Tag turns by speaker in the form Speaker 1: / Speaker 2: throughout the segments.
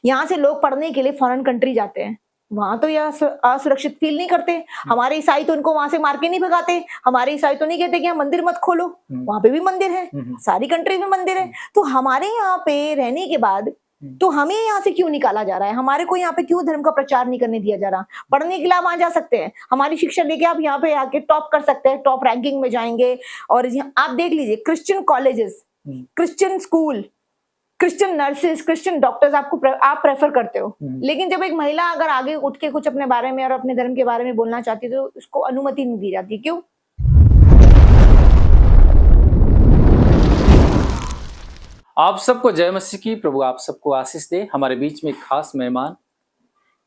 Speaker 1: यहाँ से लोग पढ़ने के लिए फॉरेन कंट्री जाते हैं, वहां तो यह असुरक्षित फील नहीं करते। हमारे ईसाई तो उनको वहां से मार के नहीं भगाते, हमारे ईसाई तो नहीं कहते कि यहाँ मंदिर मत खोलो, वहां पे भी मंदिर है, सारी कंट्री में मंदिर है। तो हमारे यहाँ पे रहने के बाद तो हमें यहाँ से क्यों निकाला जा रहा है? हमारे को यहाँ पे क्यों धर्म का प्रचार नहीं करने दिया जा रहा? पढ़ने के लिए आप वहां जा सकते हैं, हमारी शिक्षा लेके आप यहाँ पे आके टॉप कर सकते हैं, टॉप रैंकिंग में जाएंगे। और आप देख लीजिए Christian colleges, Christian school, Christian nurses, Christian doctors आप प्रेफर करते हो, लेकिन जब एक महिला अगर आगे उठ के कुछ अपने बारे में और अपने धर्म के बारे में बोलना चाहती है तो उसको अनुमति नहीं दी जाती। क्यों?
Speaker 2: आप सबको जय मसीह की। प्रभु आप सबको आशीष दे। हमारे बीच में एक खास मेहमान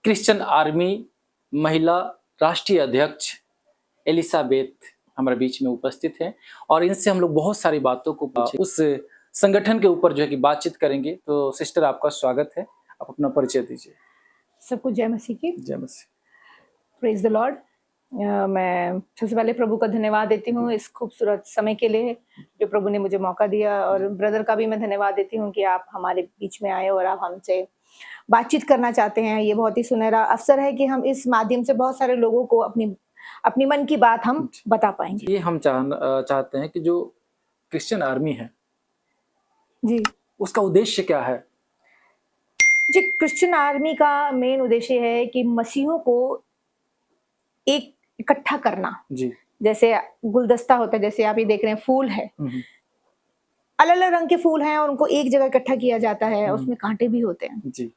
Speaker 2: क्रिश्चियन आर्मी महिला राष्ट्रीय अध्यक्ष एलिसाबेथ हमारे बीच में उपस्थित है और इनसे हम लोग बहुत सारी बातों को उस संगठन के ऊपर जो है कि बातचीत करेंगे। तो सिस्टर आपका स्वागत है, आप अपना परिचय दीजिए।
Speaker 1: सबको जय मसीह की।
Speaker 2: जय मसीह।
Speaker 1: Praise the Lord. मैं सबसे पहले प्रभु का धन्यवाद देती हूँ इस खूबसूरत समय के लिए जो प्रभु ने मुझे मौका दिया, और ब्रदर का भी मैं धन्यवाद देती हूँ कि आप हमारे बीच में आए और आप हमसे बातचीत करना चाहते हैं। ये बहुत ही सुनहरा अवसर है कि हम इस माध्यम से बहुत सारे लोगों को अपनी मन की बात हम बता पाएंगे।
Speaker 2: ये हम चाहते हैं कि जो क्रिश्चियन आर्मी है
Speaker 1: जी,
Speaker 2: उसका उद्देश्य क्या है?
Speaker 1: जी, क्रिश्चियन आर्मी का मेन उद्देश्य है कि मसीहों को एक इकट्ठा करना। जी, जैसे गुलदस्ता होता है, जैसे आप ये देख रहे हैं फूल है, अलग अलग रंग के फूल हैं और उनको एक जगह इकट्ठा किया जाता है, उसमें कांटे भी होते हैं। जी,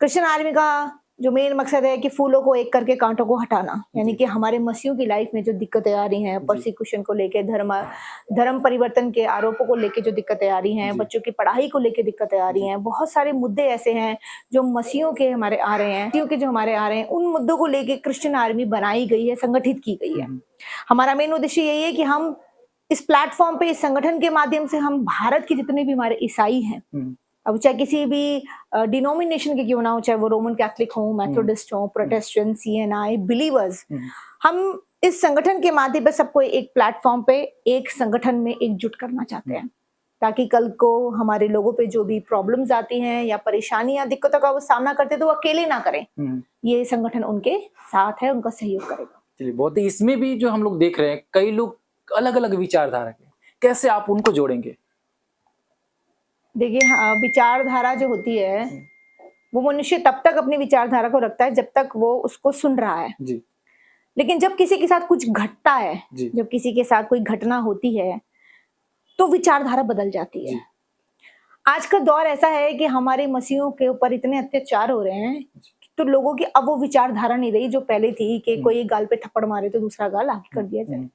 Speaker 1: क्रिश्चियन आर्मी का जो मेन मकसद है कि फूलों को एक करके कांटों को हटाना, यानी कि हमारे मसीहों की लाइफ में जो दिक्कतें आ रही हैं, परसिक्यूशन को लेके, धर्म परिवर्तन के आरोपों को लेके जो दिक्कतें आ रही हैं, बच्चों की पढ़ाई को लेके दिक्कतें आ रही हैं, बहुत सारे मुद्दे ऐसे हैं जो मसीहों के हमारे आ रहे हैं, मसीहों के जो हमारे आ रहे हैं, उन मुद्दों को लेके क्रिश्चियन आर्मी बनाई गई है, संगठित की गई है। हमारा मेन उद्देश्य यही है कि हम इस प्लेटफॉर्म पे, इस संगठन के माध्यम से हम भारत के जितने भी हमारे ईसाई हैं, अब चाहे किसी भी डिनोमिनेशन के क्यों ना हो, चाहे वो रोमन कैथोलिक हो, मेथोडिस्ट हो, प्रोटेस्टेंट, सीएनआई, बिलीवर्स, हम इस संगठन के माध्यम पे सबको एक प्लेटफॉर्म पे, एक संगठन में एकजुट करना चाहते हैं, ताकि कल को हमारे लोगों पे जो भी प्रॉब्लम्स आती हैं या परेशानियां, दिक्कतों का वो सामना करते तो वो अकेले ना करें, ये संगठन उनके साथ है, उनका सहयोग करेगा।
Speaker 2: चलिए, बहुत ही इसमें भी जो हम लोग देख रहे हैं कई लोग अलग अलग विचारधारा के, कैसे आप उनको जोड़ेंगे?
Speaker 1: देखिए, विचारधारा जो होती है वो मनुष्य तब तक अपनी विचारधारा को रखता है जब तक वो उसको सुन रहा है जी। लेकिन जब किसी के साथ कुछ घटता है, जब किसी के साथ कोई घटना होती है तो विचारधारा बदल जाती है। आज का दौर ऐसा है कि हमारे मसीहों के ऊपर इतने अत्याचार हो रहे हैं तो लोगों की अब वो विचारधारा नहीं रही जो पहले थी कि कोई गाल पे थप्पड़ मारे तो दूसरा गाल आगे कर दिया जाए।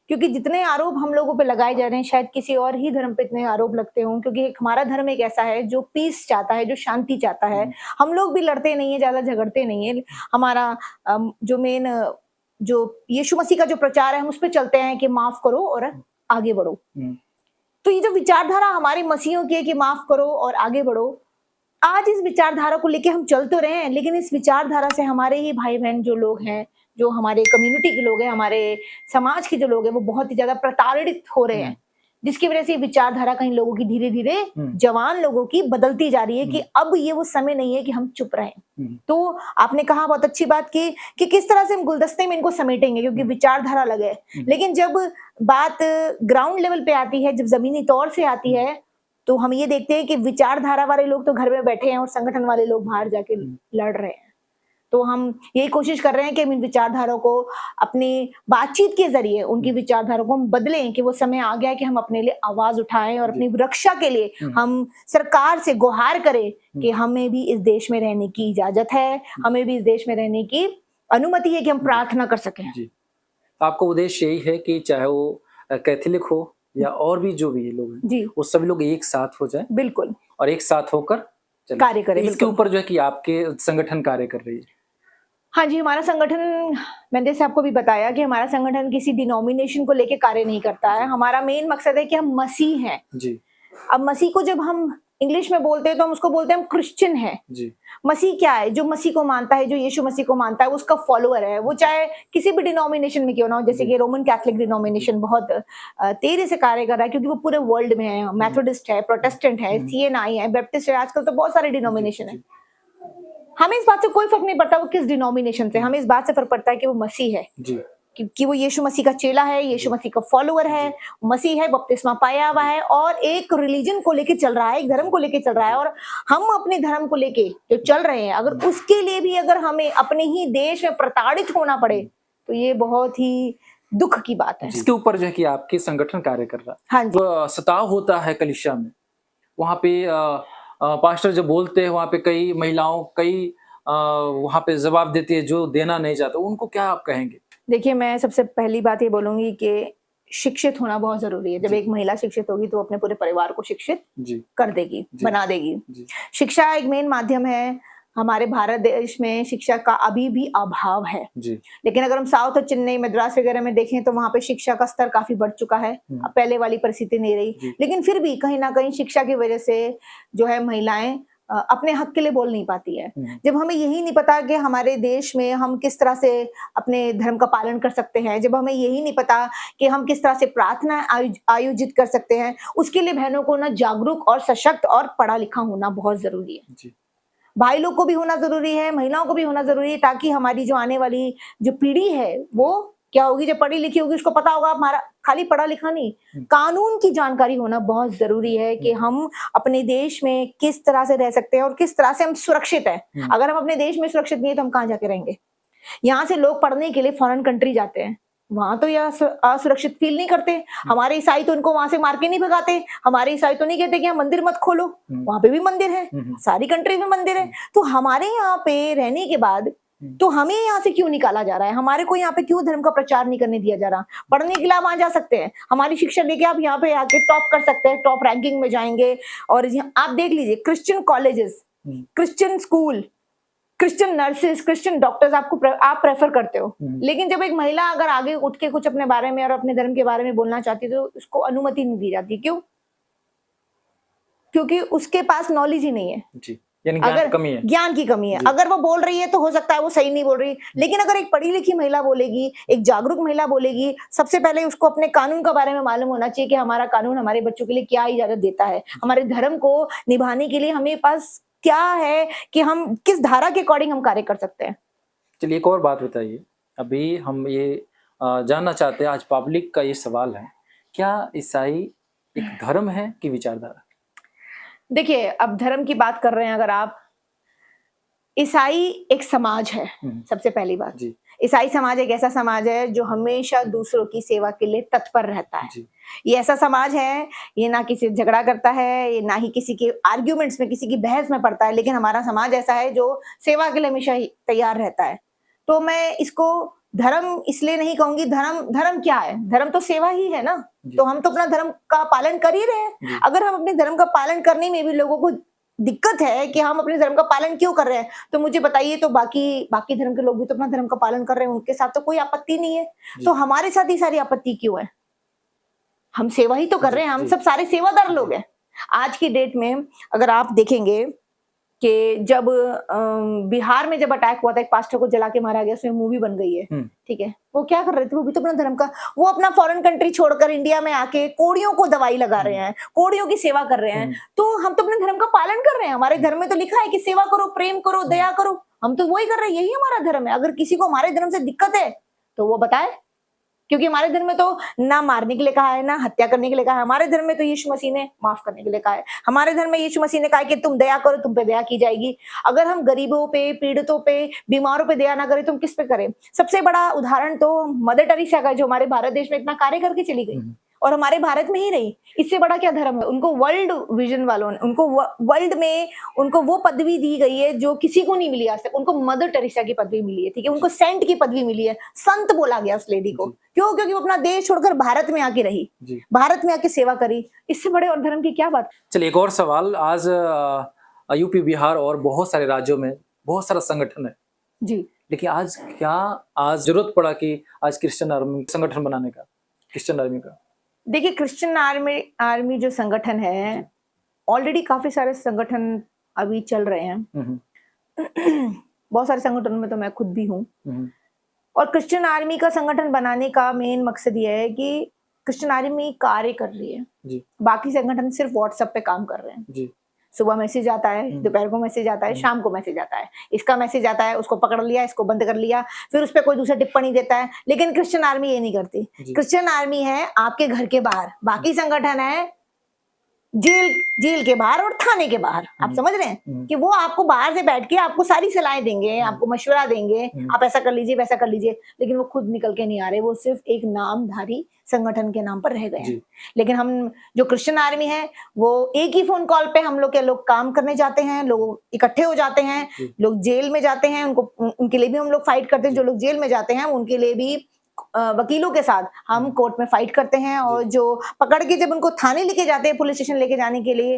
Speaker 1: क्योंकि जितने आरोप हम लोगों पे लगाए जा रहे हैं, शायद किसी और ही धर्म पे इतने आरोप लगते हों, क्योंकि हमारा धर्म एक ऐसा है जो पीस चाहता है, जो शांति चाहता है। हम लोग भी लड़ते नहीं है, ज्यादा झगड़ते नहीं है। हमारा जो मेन जो यीशु मसीह का जो प्रचार है, हम उस पर चलते हैं कि माफ करो और आगे बढ़ो। तो ये जो विचारधारा हमारे मसीहों की है कि माफ करो और आगे बढ़ो, आज इस विचारधारा को लेके हम चल तो रहे हैं, लेकिन इस विचारधारा से हमारे ही भाई बहन जो लोग हैं, जो हमारे कम्युनिटी के लोग हैं, हमारे समाज के जो लोग हैं, वो बहुत ही ज्यादा प्रताड़ित हो रहे हैं, जिसकी वजह से विचारधारा कहीं लोगों की धीरे धीरे, जवान लोगों की बदलती जा रही है कि अब ये वो समय नहीं है कि हम चुप रहें। तो आपने कहा बहुत अच्छी बात की कि किस तरह से हम गुलदस्ते में इनको समेटेंगे, क्योंकि विचारधारा अलग है, लेकिन जब बात ग्राउंड लेवल पे आती है, जब जमीनी तौर से आती है, तो हम ये देखते हैं कि विचारधारा वाले लोग तो घर में बैठे हैं और संगठन वाले लोग बाहर जाके लड़ रहे हैं। तो हम यही कोशिश कर रहे हैं कि हम इन विचारधाराओं को अपनी बातचीत के जरिए उनकी विचारधाराओं को हम बदलें, कि वो समय आ गया है कि हम अपने लिए आवाज उठाएं और अपनी रक्षा के लिए हम सरकार से गुहार करें कि हमें भी इस देश में रहने की इजाजत है, हमें भी इस देश में रहने की अनुमति है कि हम प्रार्थना कर सकें।
Speaker 2: आपका उद्देश्य यही है कि चाहे वो कैथोलिक हो या और भी जो भी लोग हैं, वो सभी लोग एक साथ हो जाए,
Speaker 1: बिल्कुल,
Speaker 2: और एक साथ होकर
Speaker 1: कार्य करें।
Speaker 2: इसके ऊपर जो है कि आपके संगठन कार्य कर रही है।
Speaker 1: हाँ जी, हमारा संगठन, मैंने जैसे आपको भी बताया कि हमारा संगठन किसी डिनोमिनेशन को लेके कार्य नहीं करता है। हमारा मेन मकसद है कि हम मसीह हैं जी। अब मसीह को जब हम इंग्लिश में बोलते हैं तो हम उसको बोलते हैं हम क्रिश्चियन हैं जी। मसीह क्या है? जो मसीह को मानता है, जो यीशु मसीह को मानता है, उसका फॉलोअर है, वो चाहे किसी भी डिनोमिनेशन में क्यों ना हो। जैसे कि रोमन कैथोलिक डिनोमिनेशन बहुत तेजी से कार्य कर रहा है, क्योंकि वो पूरे वर्ल्ड में है। मैथोडिस्ट है, प्रोटेस्टेंट है, सीएनआई है, बैप्टिस्ट है, आजकल तो बहुत सारे डिनोमिनेशन है। हमें इस बात से कोई फर्क नहीं पड़ता वो किस डिनोमिनेशन से, हमें इस बात से फर्क पड़ता है कि वो मसीह है
Speaker 2: जी
Speaker 1: कि वो यीशु मसीह का चेला है, यीशु मसीह का फॉलोअर है, मसीह है, बपतिस्मा पाया हुआ है और एक रिलीजन को लेके चल रहा है, एक धर्म को लेके चल रहा है। और हम अपने धर्म को लेके जो चल रहे हैं, अगर उसके लिए भी अगर हमें अपने ही देश में प्रताड़ित होना पड़े तो ये बहुत ही दुख की बात है।
Speaker 2: इसके ऊपर जो है कि आपके संगठन कार्य कर रहा है,
Speaker 1: हाँ जी।
Speaker 2: वो सताव होता है कलीसिया में, वहाँ पे पास्टर जब बोलते हैं वहाँ पे कई महिलाओं वहाँ पे जवाब देती है जो देना नहीं चाहते, उनको क्या आप कहेंगे?
Speaker 1: देखिए, मैं सबसे पहली बात ये बोलूंगी कि शिक्षित होना बहुत जरूरी है। जब एक महिला शिक्षित होगी तो अपने पूरे परिवार को शिक्षित कर देगी, बना देगी। शिक्षा एक मेन माध्यम है। हमारे भारत देश में शिक्षा का अभी भी अभाव है, लेकिन अगर हम साउथ और चेन्नई, मद्रास वगैरह में देखें तो वहां पे शिक्षा का स्तर काफी बढ़ चुका है। अब पहले वाली परिस्थिति नहीं रही, लेकिन फिर भी कहीं ना कहीं शिक्षा की वजह से जो है महिलाएं अपने हक के लिए बोल नहीं पाती है। जब हमें यही नहीं पता कि हमारे देश में हम किस तरह से अपने धर्म का पालन कर सकते हैं, जब हमें यही नहीं पता कि हम किस तरह से प्रार्थना आयोजित कर सकते हैं, उसके लिए बहनों को ना जागरूक और सशक्त और पढ़ा लिखा होना बहुत जरूरी है। भाई लोग को भी होना जरूरी है, महिलाओं को भी होना जरूरी है, ताकि हमारी जो आने वाली जो पीढ़ी है वो क्या होगी, जो पढ़ी लिखी होगी उसको पता होगा हमारा खाली पढ़ा लिखा नहीं, कानून की जानकारी होना बहुत जरूरी है कि हम अपने देश में किस तरह से रह सकते हैं और किस तरह से हम सुरक्षित हैं। अगर हम अपने देश में सुरक्षित नहीं है तो हम कहाँ जाके रहेंगे। यहाँ से लोग पढ़ने के लिए फॉरेन कंट्री जाते हैं, वहां तो यह असुरक्षित फील नहीं करते। हमारे ईसाई तो उनको वहां से मार के नहीं भगाते, हमारे ईसाई तो नहीं कहते कि मंदिर मत खोलो, वहां पे भी मंदिर है, सारी कंट्री में मंदिर है। तो हमारे यहाँ पे रहने के बाद तो हमें यहाँ से क्यों निकाला जा रहा है, हमारे को यहाँ पे क्यों धर्म का प्रचार नहीं करने दिया जा रहा। पढ़ने के लिए आप वहां जा सकते हैं, हमारी शिक्षा लेके आप यहाँ पे आके टॉप कर सकते हैं, टॉप रैंकिंग में जाएंगे। और आप देख लीजिए Christian colleges, Christian school, Christian nurses, Christian doctors आप प्रेफर करते हो, लेकिन जब एक महिला अगर आगे उठ के कुछ अपने बारे में और अपने धर्म के बारे में बोलना चाहती है तो उसको अनुमति नहीं दी जाती। क्यों? क्योंकि उसके पास नॉलेज ही नहीं है जी। यानी ज्ञान की कमी है। अगर वो बोल रही है तो हो सकता है वो सही नहीं बोल रही, लेकिन अगर एक पढ़ी लिखी महिला बोलेगी, एक जागरूक महिला बोलेगी, सबसे पहले उसको अपने कानून के बारे में मालूम होना चाहिए कि हमारा कानून हमारे बच्चों के लिए क्या इजाजत देता है, हमारे धर्म को निभाने के लिए हमें पास क्या है कि हम किस धारा के अकॉर्डिंग हम कार्य कर सकते हैं।
Speaker 2: चलिए एक और बात बताइए, अभी हम ये जानना चाहते हैं, आज पब्लिक का ये सवाल है, क्या ईसाई एक धर्म है कि विचारधारा?
Speaker 1: देखिए, अब धर्म की बात कर रहे हैं अगर आप, ईसाई एक समाज है। सबसे पहली बात, ईसाई समाज एक ऐसा समाज है जो हमेशा दूसरों की सेवा के लिए तत्पर रहता है। ये ऐसा समाज है, ये ना किसी झगड़ा करता है, ये ना ही किसी के आर्ग्यूमेंट्स में, किसी की बहस में पड़ता है, लेकिन हमारा समाज ऐसा है जो सेवा के लिए हमेशा तैयार रहता है। तो मैं इसको धर्म इसलिए नहीं कहूंगी। धर्म क्या है? धर्म तो सेवा ही है ना। तो हम तो अपना धर्म का पालन कर ही रहे हैं। अगर हम अपने धर्म का पालन करने में भी लोगों को दिक्कत है कि हम अपने धर्म का पालन क्यों कर रहे हैं, तो मुझे बताइए, तो बाकी धर्म के लोग भी तो अपना धर्म का पालन कर रहे हैं, उनके साथ तो कोई आपत्ति नहीं है, तो हमारे साथ ही सारी आपत्ति क्यों है? हम सेवा ही तो कर रहे हैं, हम सब सारे सेवादार लोग हैं। आज की डेट में अगर आप देखेंगे कि जब बिहार में जब अटैक हुआ था, एक पास्टर को जला के मारा गया, उसमें मूवी बन गई है, ठीक है, वो क्या कर रहे थे? वो भी तो अपना धर्म का, वो अपना फॉरेन कंट्री छोड़कर इंडिया में आके कोड़ियों को दवाई लगा रहे हैं, कोड़ियों की सेवा कर रहे हैं। तो हम तो अपने धर्म का पालन कर रहे हैं। हमारे धर्म में तो लिखा है कि सेवा करो, प्रेम करो, दया करो, हम तो वही कर रहे हैं, यही हमारा धर्म है। अगर किसी को हमारे धर्म से दिक्कत है तो वो बताए, क्योंकि हमारे धर्म में तो ना मारने के लिए कहा है, ना हत्या करने के लिए कहा है। हमारे धर्म में तो यीशु मसीह ने माफ करने के लिए कहा है। हमारे धर्म में यीशु मसीह ने कहा है कि तुम दया करो, तुम पे दया की जाएगी। अगर हम गरीबों पे, पीड़ितों पे, बीमारों पे दया ना करें तो हम किस पे करें? सबसे बड़ा उदाहरण तो मदर टेरेसा का, जो हमारे भारत देश में इतना कार्य करके चली गई और हमारे भारत में ही रही। इससे बड़ा क्या धर्म है? उनको वर्ल्ड विजन वालों ने, उनको वर्ल्ड में उनको वो पदवी दी गई है जो किसी को नहीं मिली आज तक। उनको मदर टेरेसा की पदवी मिली है, ठीक है, उनको सेंट की पदवी मिली है, संत बोला गया उस लेडी को। क्यों? क्योंकि वो अपना देश छोड़कर भारत में आके रही, भारत में आके सेवा करी। इससे बड़े और धर्म की क्या बात।
Speaker 2: चलिए एक और सवाल, आज यूपी, बिहार और बहुत सारे राज्यों में बहुत सारा संगठन है जी, लेकिन आज जरूरत पड़ा कि आज क्रिश्चियन आर्मी संगठन बनाने का, क्रिश्चियन आर्मी का?
Speaker 1: देखिए, क्रिश्चियन आर्मी जो संगठन है, ऑलरेडी काफी सारे संगठन अभी चल रहे हैं। बहुत सारे संगठनों में तो मैं खुद भी हूँ। और क्रिश्चियन आर्मी का संगठन बनाने का मेन मकसद ये है कि क्रिश्चियन आर्मी कार्य कर रही है जी। बाकी संगठन सिर्फ व्हाट्सएप पे काम कर रहे हैं जी। सुबह मैसेज आता है, दोपहर को मैसेज आता है, शाम को मैसेज आता है, इसका मैसेज आता है, उसको पकड़ लिया, इसको बंद कर लिया, फिर उस पर कोई दूसरा टिप्पणी देता है। लेकिन क्रिश्चियन आर्मी ये नहीं करती। क्रिश्चियन आर्मी है आपके घर के बाहर, बाकी संगठन है जेल के बाहर और थाने के बाहर। आप समझ रहे हैं कि वो आपको बाहर से बैठ के आपको सारी सलाहें देंगे, आपको मशवरा देंगे, आप ऐसा कर लीजिए, वैसा कर लीजिए, लेकिन वो खुद निकल के नहीं आ रहे। वो सिर्फ एक नामधारी संगठन के नाम पर रह गए हैं। लेकिन हम जो क्रिश्चियन आर्मी है वो एक ही फोन कॉल पे हम लोग के लोग काम करने जाते हैं, लोग इकट्ठे हो जाते हैं, लोग जेल में जाते हैं, उनके लिए भी हम लोग फाइट करते हैं। जो लोग जेल में जाते हैं उनके लिए भी वकीलों के साथ हम कोर्ट में फाइट करते हैं, और जो पकड़ के जब उनको थाने लेके जाते हैं, पुलिस स्टेशन लेके जाने के लिए,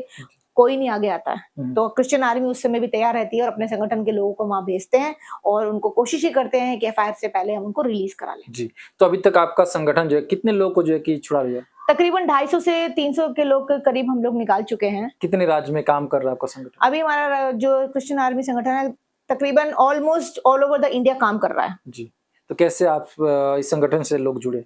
Speaker 1: कोई नहीं आगे आता है। तो क्रिश्चियन आर्मी उस समय भी तैयार रहती है और अपने संगठन के लोगों को वहां भेजते हैं और उनको कोशिश ही करते हैं कि एफआईआर से पहले हम उनको रिलीज करा लें।
Speaker 2: जी, तो अभी तक आपका संगठन जो है कितने लोगों को जो है कि छुड़ा लिया?
Speaker 1: तकरीबन 250 से 300 के लोग के करीब हम लोग निकाल चुके हैं।
Speaker 2: कितने राज्य में काम कर रहा है आपका संगठन?
Speaker 1: अभी हमारा जो क्रिश्चियन आर्मी संगठन है तकरीबन almost all over the India काम कर रहा है।
Speaker 2: जी, तो कैसे आप इस संगठन से लोग जुड़े?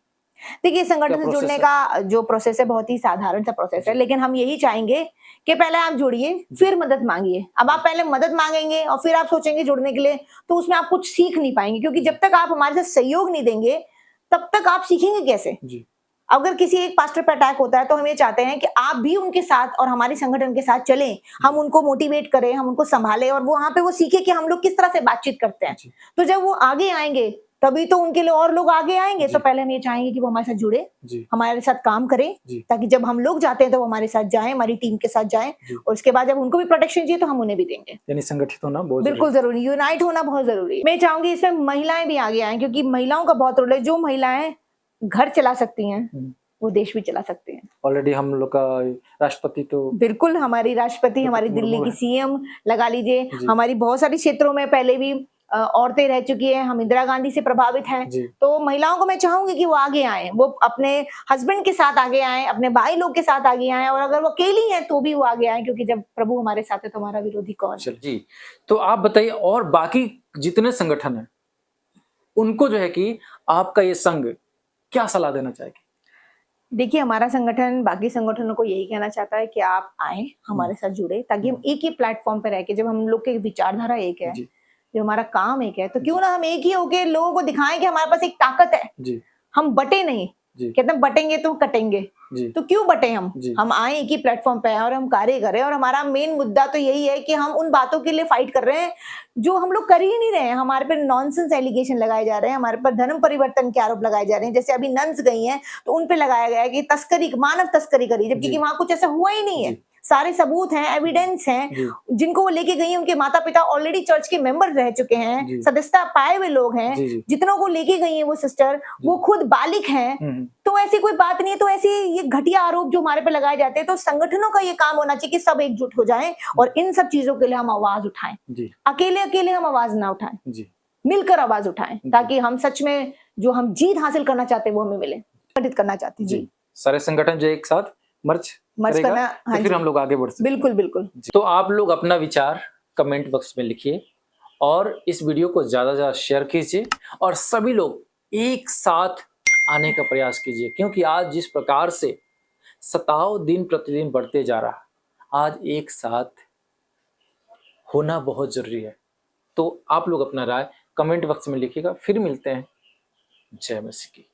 Speaker 1: देखिए, संगठन से जुड़ने का जो प्रोसेस है बहुत ही साधारण सा प्रोसेस है, लेकिन हम यही चाहेंगे कि पहले आप जुड़िए, फिर मदद मांगिए। अब आप पहले मदद मांगेंगे और फिर आप सोचेंगे जुड़ने के लिए, तो उसमें आप कुछ सीख नहीं पाएंगे, क्योंकि जब तक आप हमारे साथ सहयोग नहीं देंगे तब तक आप सीखेंगे कैसे?
Speaker 2: जी।
Speaker 1: अगर किसी एक पास्टर पर अटैक होता है तो हम ये चाहते हैं कि आप भी उनके साथ और हमारे संगठन के साथ चलें, हम उनको मोटिवेट करें, हम उनको संभालें और वो वहां पे वो सीखे कि हम लोग किस तरह से बातचीत करते हैं। तो जब वो आगे आएंगे तभी तो उनके लिए और लोग आगे आएंगे। तो पहले हम ये चाहेंगे कि वो हमारे साथ जुड़े, हमारे साथ काम करें, ताकि जब हम लोग जाते हैं तो वो हमारे साथ जाएं, हमारी टीम के साथ जाएं, और उसके बाद जब उनको भी प्रोटेक्शन चाहिए तो हम उन्हें भी देंगे।
Speaker 2: यानी संगठित होना बहुत
Speaker 1: बिल्कुल जरूरी, यूनाइट होना बहुत जरूरी है। मैं चाहूंगी इसमें महिलाएं भी आगे आए, क्योंकि महिलाओं का बहुत रोल है। जो महिलाएं घर चला सकती हैं वो देश भी चला सकते हैं।
Speaker 2: ऑलरेडी हम लोग का राष्ट्रपति तो
Speaker 1: बिल्कुल, हमारी राष्ट्रपति, हमारी दिल्ली की सीएम लगा लीजिए, हमारी बहुत सारी क्षेत्रों में पहले भी औरतें रह चुकी हैं, हम इंदिरा गांधी से प्रभावित हैं। तो महिलाओं को मैं चाहूंगी कि वो आगे आए, वो अपने हस्बैंड के साथ आगे आए, अपने भाई लोग के साथ आगे आए, और अगर वो अकेली हैं तो भी वो आगे आए, क्योंकि जब प्रभु हमारे साथ है तो हमारा विरोधी कौन है?
Speaker 2: जी, तो आप बताइए, और बाकी जितने संगठन हैं उनको जो है कि आपका ये संघ क्या सलाह देना चाहेगी?
Speaker 1: देखिए, हमारा संगठन बाकी संगठनों को यही कहना चाहता है कि आप आए, हमारे साथ जुड़े, ताकि हम एक ही प्लेटफॉर्म पे रह के, जब हम लोग की विचारधारा एक है, जो हमारा काम एक है, तो क्यों ना हम एक ही होके लोगों को दिखाएं कि हमारे पास एक ताकत है। हम बटे नहीं, कहते हैं बटेंगे तो कटेंगे, तो क्यों बटे? हम आए एक ही प्लेटफॉर्म पे और हम कार्य करें। और हमारा मेन मुद्दा तो यही है कि हम उन बातों के लिए फाइट कर रहे हैं जो हम लोग कर ही नहीं रहे हैं। हमारे पर नॉनसेंस एलिगेशन लगाए जा रहे हैं, हमारे पर धर्म परिवर्तन के आरोप लगाए जा रहे हैं। जैसे अभी नन्स गई हैं तो उन पे लगाया गया है कि तस्करी, मानव तस्करी करी, जबकि वहां कुछ ऐसा हुआ ही नहीं है। सारे सबूत हैं, एविडेंस हैं, जिनको वो लेके गई, उनके माता पिता ऑलरेडी चर्च के मेंबर रह चुके हैं, सदस्यता पाए हुए लोग हैं, जितनों को लेके गई है वो सिस्टर, वो खुद बालिग हैं। तो ऐसी कोई बात नहीं है। तो ऐसी ये घटिया आरोप जो हमारे पे लगाए जाते हैं, तो संगठनों का ये काम होना चाहिए कि सब एकजुट हो जाएं और इन सब चीजों के लिए हम आवाज उठाएं। अकेले अकेले हम आवाज ना उठाएं, मिलकर आवाज उठाएं, ताकि हम सच में जो हम जीत हासिल करना चाहते हैं वो हमें मिले। संगठित करना चाहती जी,
Speaker 2: सारे संगठन जो एक साथ मर्ज करना, तो फिर हम लोग आगे बढ़ सकते हैं।
Speaker 1: बिल्कुल बिल्कुल।
Speaker 2: तो आप लोग अपना विचार कमेंट बॉक्स में लिखिए और इस वीडियो को ज्यादा से ज्यादा शेयर कीजिए और सभी लोग एक साथ आने का प्रयास कीजिए, क्योंकि आज जिस प्रकार से सताव दिन प्रतिदिन बढ़ते जा रहा, आज एक साथ होना बहुत जरूरी है। तो आप लोग अपना राय कमेंट बॉक्स में लिखिएगा। फिर मिलते हैं। जय मसीह की।